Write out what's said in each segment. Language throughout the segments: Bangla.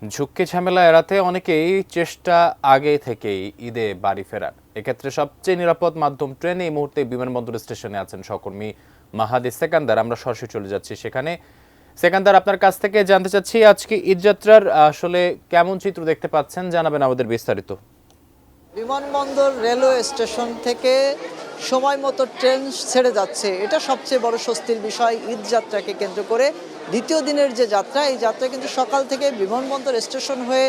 ঝুঁকি ঝামেলা এড়াতে অনেকেই চেষ্টা আগে থেকেই ঈদে বাড়ি ফেরার। এক্ষেত্রে সবচেয়ে নিরাপদ মাধ্যম ট্রেন। এই মুহূর্তে বিমানবন্দর স্টেশনে আছেন সহকর্মী মাহাদি সেকান্দার। আমরা সরাসরি চলে যাচ্ছি সেখানে। সেকান্দার, আপনার কাছ থেকে জানতে চাচ্ছি আজকে ঈদযাত্রার আসলে কেমন চিত্র দেখতে পাচ্ছেন, জানাবেন আমাদের বিস্তারিত। বিমানবন্দর রেলওয়ে স্টেশন থেকে সময় মতো ট্রেন ছেড়ে যাচ্ছে, এটা সবচেয়ে বড় স্বস্তির বিষয়। ঈদ যাত্রাকে কেন্দ্র করে দ্বিতীয় দিনের যে যাত্রা, এই যাত্রা কিন্তু সকাল থেকে বিমানবন্দর স্টেশন হয়ে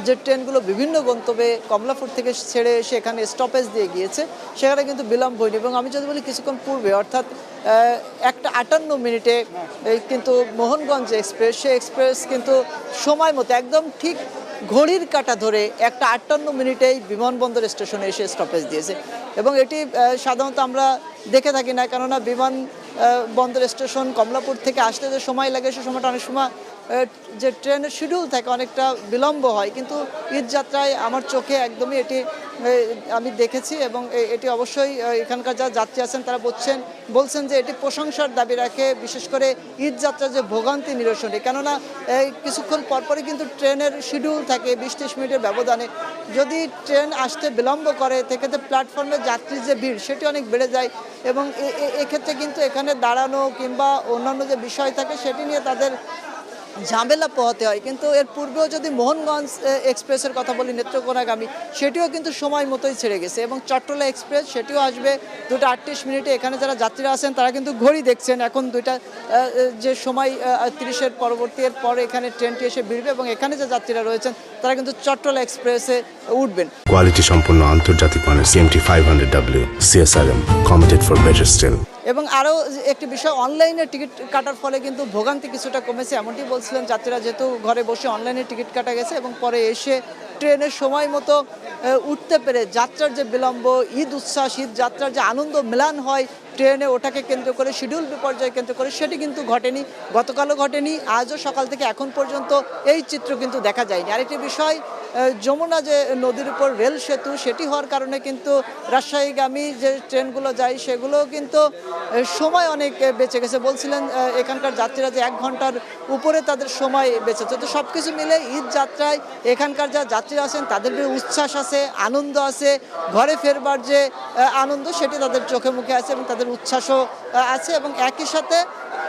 যে ট্রেনগুলো বিভিন্ন গন্তব্যে কমলাপুর থেকে ছেড়ে এসে এখানে স্টপেজ দিয়ে গিয়েছে, সেখানে কিন্তু বিলম্ব হয়নি। এবং আমি যদি বলি কিছুক্ষণ পূর্বে, অর্থাৎ 1:58 কিন্তু মোহনগঞ্জ এক্সপ্রেস, সেই এক্সপ্রেস কিন্তু সময় মতো একদম ঠিক ঘড়ির কাঁটা ধরে 1:58 বিমানবন্দর স্টেশনে এসে স্টপেজ দিয়েছে। এবং এটি সাধারণত আমরা দেখে থাকি না, কেননা বন্দর স্টেশন কমলাপুর থেকে আসতে যে সময় লাগে, সে সময়টা অনেক সময় যে ট্রেনের শিডিউল থাকে অনেকটা বিলম্ব হয়। কিন্তু ঈদ যাত্রায় আমার চোখে একদমই এটি আমি দেখেছি। এবং এটি অবশ্যই এখানকার যারা যাত্রী আছেন তারা বলছেন যে এটি প্রশংসার দাবি রাখে, বিশেষ করে ঈদ যাত্রার যে ভোগান্তি নিরসনে। কেননা কিছুক্ষণ পরপরই কিন্তু ট্রেনের শিডিউল থাকে 20-30 মিনিটের ব্যবধানে। যদি ট্রেন আসতে বিলম্ব করে, সেক্ষেত্রে প্ল্যাটফর্মে যাত্রীর যে ভিড় সেটি অনেক বেড়ে যায়। এবং এক্ষেত্রে কিন্তু এখানে দাঁড়ানো কিংবা অন্যান্য যে বিষয় থাকে সেটি নিয়ে তাদের ঝামেলা পোহাতে হয়। কিন্তু এর পূর্বেও যদি মোহনগঞ্জ এক্সপ্রেসের কথা বলি, নেত্রকোনাগামী, সেটিও কিন্তু সময় মতোই ছেড়ে গেছে। এবং চট্টলা এক্সপ্রেস সেটিও আসবে 2:38। এখানে যারা যাত্রীরা আছেন তারা কিন্তু ঘড়ি দেখছেন, এখন 2টা যে সময় 30-এর পরবর্তী, এর পরে এখানে ট্রেনটি এসে ভিড়বে। এবং এখানে যে যাত্রীরা রয়েছেন তারা কিন্তু চট্টলা এক্সপ্রেসে উঠবেন। কোয়ালিটি সম্পন্ন আন্তর্জাতিক মানের CMT 500W CSRM committed for better still. এবং আরও একটি বিষয়, অনলাইনে টিকিট কাটার ফলে কিন্তু ভোগান্তি কিছুটা কমেছে, এমনটি বলছিলেন যাত্রীরা। যেহেতু ঘরে বসে অনলাইনে টিকিট কাটা গেছে এবং পরে এসে ট্রেনের সময় মতো উঠতে পেরে যাত্রার যে বিলম্ব, ঈদ উচ্ছ্বাস, ঈদ যাত্রার যে আনন্দ মেলান হয় ট্রেনে, ওটাকে কেন্দ্র করে, শিডিউল বিপর্যয় কেন্দ্র করে, সেটি কিন্তু ঘটেনি, গতকালও ঘটেনি, আজও সকাল থেকে এখন পর্যন্ত এই চিত্র কিন্তু দেখা যায়নি। আরেকটি বিষয়, যমুনা যে নদীর উপর রেল সেতু, সেটি হওয়ার কারণে কিন্তু রাজশাহীগামী যে ট্রেনগুলো যায় সেগুলোও কিন্তু সময় অনেক বেঁচে গেছে। বলছিলেন এখানকার যাত্রীরা যে 1 ঘন্টার উপরে তাদের সময় বেঁচেছে। তো সব কিছু মিলে ঈদ যাত্রায় এখানকার যা যাত্রীরা আছেন তাদের উচ্ছ্বাস আছে, আনন্দ আছে, ঘরে ফেরবার যে আনন্দ সেটি তাদের চোখে মুখে আছে এবং তাদের উচ্ছ্বাসও আছে। এবং একই সাথে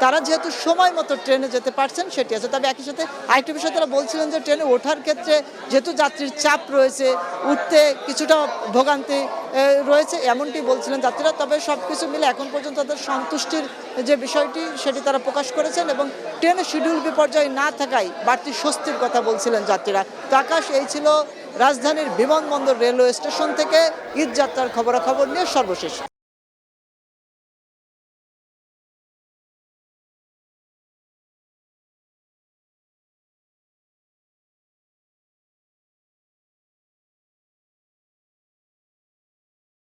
তারা যেহেতু সময় মতো ট্রেনে যেতে পারছেন সেটি আছে। তবে একই সাথে আরেকটি বিষয় তারা বলছিলেন যে ট্রেনে ওঠার ক্ষেত্রে যেহেতু যাত্রীর চাপ রয়েছে, উঠতে কিছুটা ভোগান্তি রয়েছে, এমনটি বলছিলেন যাত্রীরা। তবে সব কিছু মিলে এখন পর্যন্ত তাদের সন্তুষ্টির যে বিষয়টি সেটি তারা প্রকাশ করেছেন। এবং ট্রেনের শিডিউল বিপর্যয় না থাকায় বাড়তি স্বস্তির কথা বলছিলেন যাত্রীরা। তো আকাশ, এই ছিল রাজধানীর বিমানবন্দর রেলওয়ে স্টেশন থেকে ঈদ যাত্রার খবরাখবর নিয়ে সর্বশেষ।